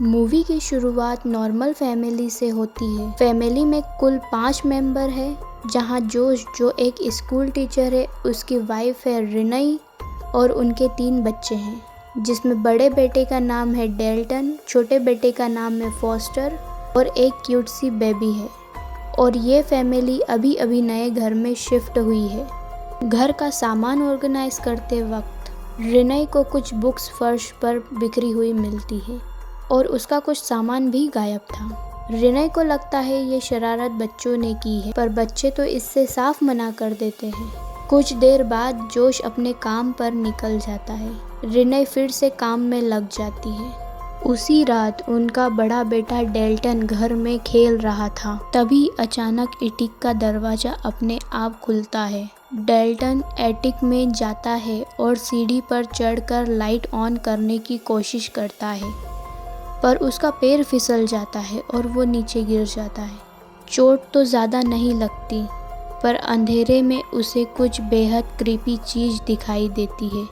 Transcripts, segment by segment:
Movie की शुरुआत normal family से होती है। फैमिली में कुल 5 मेंबर है, जहां जोश जो एक स्कूल टीचर है, उसकी वाइफ है रिनई और उनके 3 बच्चे हैं, जिसमें बड़े बेटे का नाम है डेल्टन, छोटे बेटे का नाम है फॉस्टर और एक क्यूट सी बेबी है। और ये फैमिली अभी अभी नए घर में शिफ्ट हुई है। घर का सामान ऑर्गेनाइज करते वक्त रिनई को कुछ बुक्स फर्श पर बिखरी हुई मिलती है और उसका कुछ सामान भी गायब था। रिनई को लगता है ये शरारत बच्चों ने की है, पर बच्चे तो इससे साफ मना कर देते हैं। कुछ देर बाद जोश अपने काम पर निकल जाता है। रिनई फिर से काम में लग जाती है। उसी रात उनका बड़ा बेटा डेल्टन घर में खेल रहा था। तभी अचानक एटिक का दरवाजा अपने आप खुलता है। डेल्टन एटिक में जाता है और सीढ़ी पर चढ़कर लाइट ऑन करने की कोशिश करता है, पर उसका पैर फिसल जाता है और वो नीचे गिर जाता है। चोट तो ज़्यादा नहीं लगती, पर अंधेरे में उसे कुछ बेहद क्रीपी चीज़ दिखाई देती है,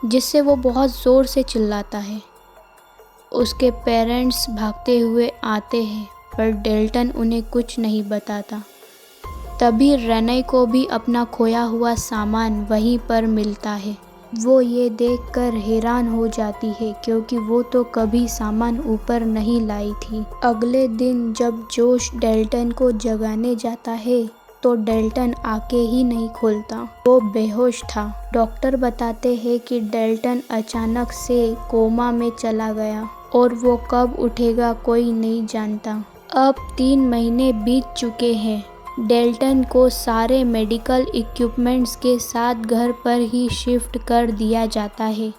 जिससे वो बहुत ज़ोर से चिल्लाता है। उसके पेरेंट्स भागते हुए आते हैं, पर डेल्टन उन्हें कुछ नहीं बताता। तभी रिनई को भी अपना खोया हुआ सामान वहीं पर मिलता है। वो ये देखकर हैरान हो जाती है, क्योंकि वो तो कभी सामान ऊपर नहीं लाई थी। अगले दिन जब जोश डेल्टन को जगाने जाता है, तो डेल्टन आंखें ही नहीं खोलता। वो बेहोश था। डॉक्टर बताते हैं कि डेल्टन अचानक से कोमा में चला गया और वो कब उठेगा कोई नहीं जानता। अब 3 महीने बीत चुके हैं। डेल्टन को सारे मेडिकल इक्विपमेंट्स के साथ घर पर ही शिफ्ट कर दिया जाता है।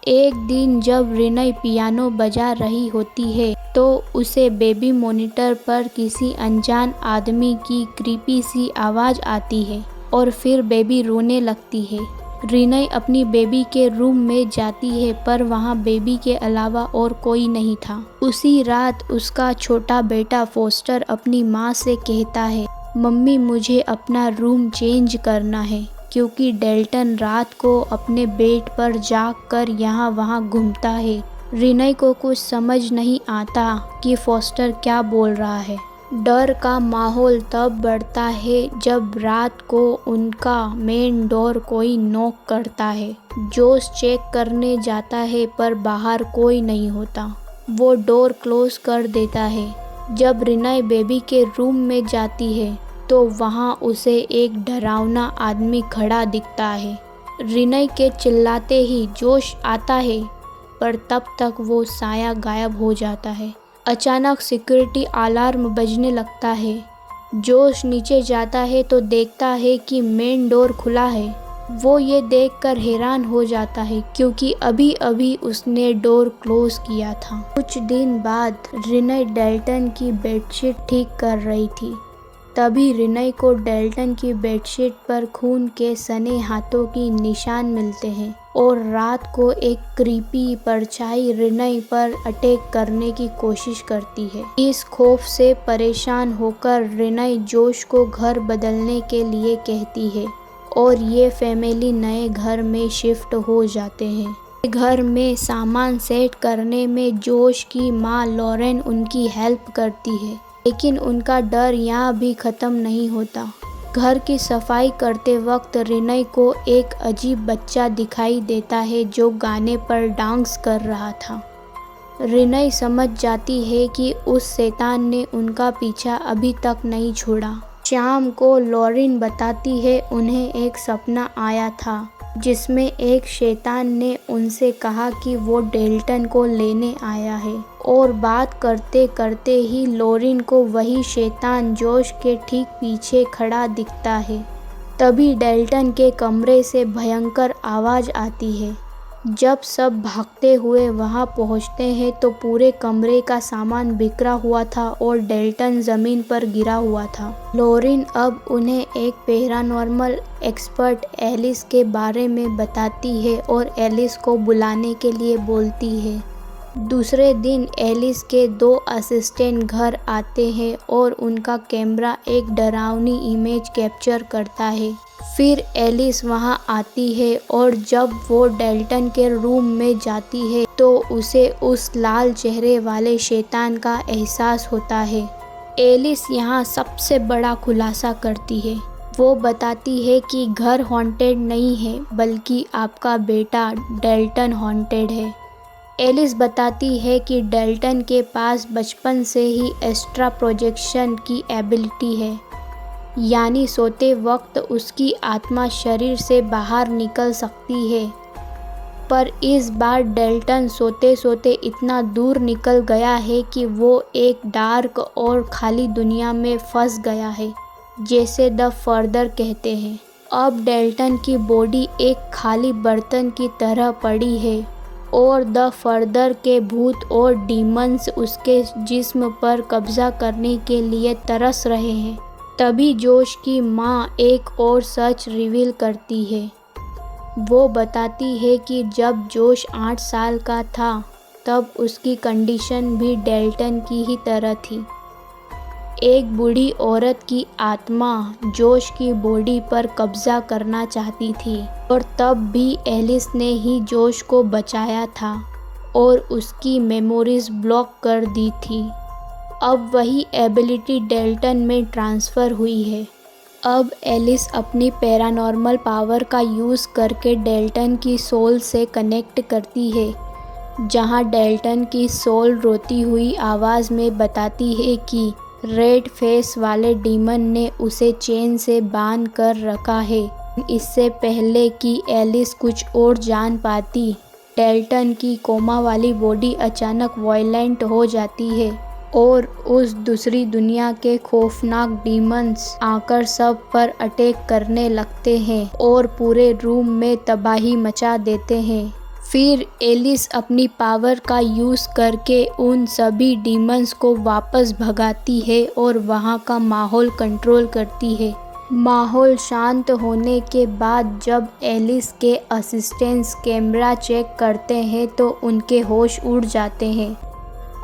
एक दिन जब रिनई पियानो बजा रही होती है, तो उसे बेबी मॉनिटर पर किसी अनजान आदमी की क्रीपी सी आवाज़ आती है और फिर बेबी रोने लगती है। रिनई अपनी बेबी के रूम में जाती है, पर वहाँ बेबी के अलावा और कोई नहीं था। उसी रात उसका छोटा बेटा फॉस्टर अपनी माँ से कहता है, मम्मी मुझे अपना रूम चेंज करना है, क्योंकि डेल्टन रात को अपने बेड पर जागकर यहाँ वहाँ घूमता है। रिनई को कुछ समझ नहीं आता कि फॉस्टर क्या बोल रहा है। डर का माहौल तब बढ़ता है जब रात को उनका मेन डोर कोई नॉक करता है। जोश चेक करने जाता है, पर बाहर कोई नहीं होता। वो डोर क्लोज कर देता है। जब रिनई बेबी के रूम में जाती है, तो वहाँ उसे एक डरावना आदमी खड़ा दिखता है। रिनई के चिल्लाते ही जोश आता है, पर तब तक वो साया गायब हो जाता है। अचानक सिक्योरिटी अलार्म बजने लगता है। जोश नीचे जाता है तो देखता है कि मेन डोर खुला है। वो ये देखकर हैरान हो जाता है, क्योंकि अभी अभी उसने डोर क्लोज किया था। कुछ दिन बाद रिनई डेल्टन की बेडशीट ठीक कर रही थी। तभी रिनई को डेल्टन की बेडशीट पर खून के सने हाथों की निशान मिलते हैं और रात को एक क्रीपी परछाई रिनई पर अटैक करने की कोशिश करती है। इस खौफ से परेशान होकर रिनई जोश को घर बदलने के लिए कहती है और ये फैमिली नए घर में शिफ्ट हो जाते हैं। घर में सामान सेट करने में जोश की माँ लॉरेन उनकी हेल्प करती है, लेकिन उनका डर यहाँ भी ख़त्म नहीं होता। घर की सफाई करते वक्त रिनई को एक अजीब बच्चा दिखाई देता है जो गाने पर डांस कर रहा था। रिनई समझ जाती है कि उस शैतान ने उनका पीछा अभी तक नहीं छोड़ा। शाम को लॉरेन बताती है उन्हें एक सपना आया था, जिसमें एक शैतान ने उनसे कहा कि वो डेल्टन को लेने आया है, और बात करते करते ही लॉरेन को वही शैतान जोश के ठीक पीछे खड़ा दिखता है। तभी डेल्टन के कमरे से भयंकर आवाज़ आती है। जब सब भागते हुए वहां पहुंचते हैं, तो पूरे कमरे का सामान बिखरा हुआ था और डेल्टन ज़मीन पर गिरा हुआ था। लॉरेन अब उन्हें एक पैरानॉर्मल एक्सपर्ट एलिस के बारे में बताती है और एलिस को बुलाने के लिए बोलती है। दूसरे दिन एलिस के 2 असिस्टेंट घर आते हैं और उनका कैमरा एक डरावनी इमेज कैप्चर करता है। फिर एलिस वहां आती है और जब वो डेल्टन के रूम में जाती है तो उसे उस लाल चेहरे वाले शैतान का एहसास होता है। एलिस यहाँ सबसे बड़ा खुलासा करती है। वो बताती है कि घर हॉन्टेड नहीं है बल्कि आपका बेटा डेल्टन हॉन्टेड है। एलिस बताती है कि डेल्टन के पास बचपन से ही एस्ट्रा प्रोजेक्शन की एबिलिटी है, यानी सोते वक्त उसकी आत्मा शरीर से बाहर निकल सकती है। पर इस बार डेल्टन सोते सोते इतना दूर निकल गया है कि वो एक डार्क और खाली दुनिया में फंस गया है, जैसे द फर्दर कहते हैं। अब डेल्टन की बॉडी एक खाली बर्तन की तरह पड़ी है और द फर्दर के भूत और डीमंस उसके जिस्म पर कब्जा करने के लिए तरस रहे हैं। तभी जोश की माँ एक और सच रिवील करती है। वो बताती है कि जब जोश 8 साल का था तब उसकी कंडीशन भी डेल्टन की ही तरह थी। एक बूढ़ी औरत की आत्मा जोश की बॉडी पर कब्जा करना चाहती थी और तब भी एलिस ने ही जोश को बचाया था और उसकी मेमोरीज ब्लॉक कर दी थी। अब वही एबिलिटी डेल्टन में ट्रांसफ़र हुई है। अब एलिस अपनी पैरानॉर्मल पावर का यूज़ करके डेल्टन की सोल से कनेक्ट करती है, जहां डेल्टन की सोल रोती हुई आवाज़ में बताती है कि रेड फेस वाले डीमन ने उसे चेन से बांध कर रखा है। इससे पहले कि एलिस कुछ और जान पाती, डेल्टन की कोमा वाली बॉडी अचानक वायलेंट हो जाती है और उस दूसरी दुनिया के खौफनाक डीमंस आकर सब पर अटैक करने लगते हैं और पूरे रूम में तबाही मचा देते हैं। फिर एलिस अपनी पावर का यूज़ करके उन सभी डीमंस को वापस भगाती है और वहाँ का माहौल कंट्रोल करती है। माहौल शांत होने के बाद जब एलिस के असिस्टेंट्स कैमरा चेक करते हैं तो उनके होश उड़ जाते हैं।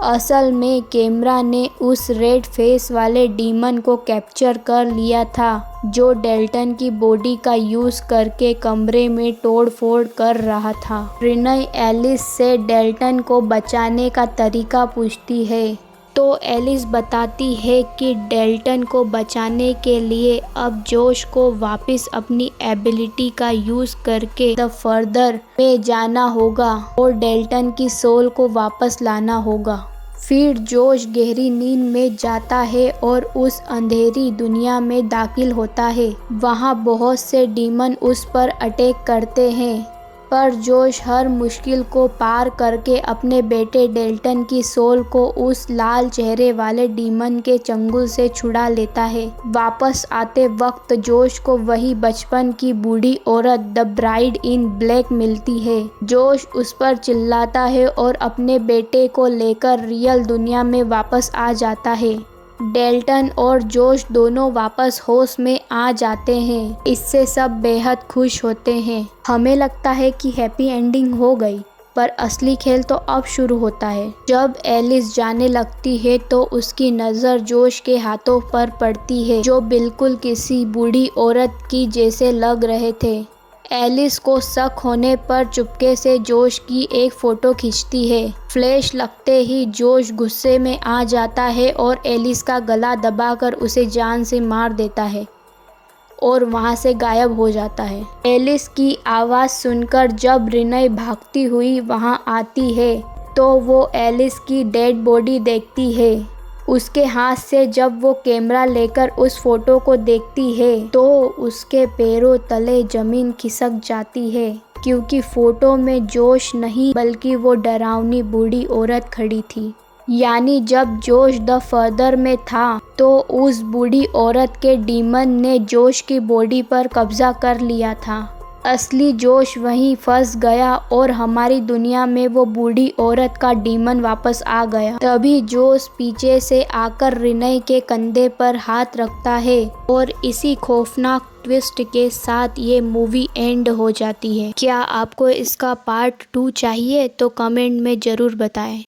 असल में कैमरा ने उस रेड फेस वाले डीमन को कैप्चर कर लिया था जो डेल्टन की बॉडी का यूज़ करके कमरे में तोड़-फोड़ कर रहा था। रिनई एलिस से डेल्टन को बचाने का तरीका पूछती है तो एलिस बताती है कि डेल्टन को बचाने के लिए अब जोश को वापस अपनी एबिलिटी का यूज़ करके द फर्दर में जाना होगा और डेल्टन की सोल को वापस लाना होगा। फिर जोश गहरी नींद में जाता है और उस अंधेरी दुनिया में दाखिल होता है। वहाँ बहुत से डीमन उस पर अटैक करते हैं, पर जोश हर मुश्किल को पार करके अपने बेटे डेल्टन की सोल को उस लाल चेहरे वाले डीमन के चंगुल से छुड़ा लेता है। वापस आते वक्त जोश को वही बचपन की बूढ़ी औरत द ब्राइड इन ब्लैक मिलती है। जोश उस पर चिल्लाता है और अपने बेटे को लेकर रियल दुनिया में वापस आ जाता है। डेल्टन और जोश दोनों वापस होश में आ जाते हैं। इससे सब बेहद खुश होते हैं। हमें लगता है कि हैप्पी एंडिंग हो गई, पर असली खेल तो अब शुरू होता है। जब एलिस जाने लगती है तो उसकी नज़र जोश के हाथों पर पड़ती है जो बिल्कुल किसी बूढ़ी औरत की जैसे लग रहे थे। एलिस को शक होने पर चुपके से जोश की एक फ़ोटो खींचती है। फ्लैश लगते ही जोश गुस्से में आ जाता है और एलिस का गला दबाकर उसे जान से मार देता है और वहाँ से गायब हो जाता है। एलिस की आवाज़ सुनकर जब रिनई भागती हुई वहाँ आती है तो वो एलिस की डेड बॉडी देखती है। उसके हाथ से जब वो कैमरा लेकर उस फोटो को देखती है तो उसके पैरों तले ज़मीन खिसक जाती है, क्योंकि फ़ोटो में जोश नहीं बल्कि वो डरावनी बूढ़ी औरत खड़ी थी। यानी जब जोश द फर्दर में था तो उस बूढ़ी औरत के डीमन ने जोश की बॉडी पर कब्जा कर लिया था। असली जोश वहीं फंस गया और हमारी दुनिया में वो बूढ़ी औरत का डीमन वापस आ गया। तभी जोश पीछे से आकर रिनई के कंधे पर हाथ रखता है और इसी खौफनाक ट्विस्ट के साथ ये मूवी एंड हो जाती है। क्या आपको इसका पार्ट 2 चाहिए तो कमेंट में ज़रूर बताएं।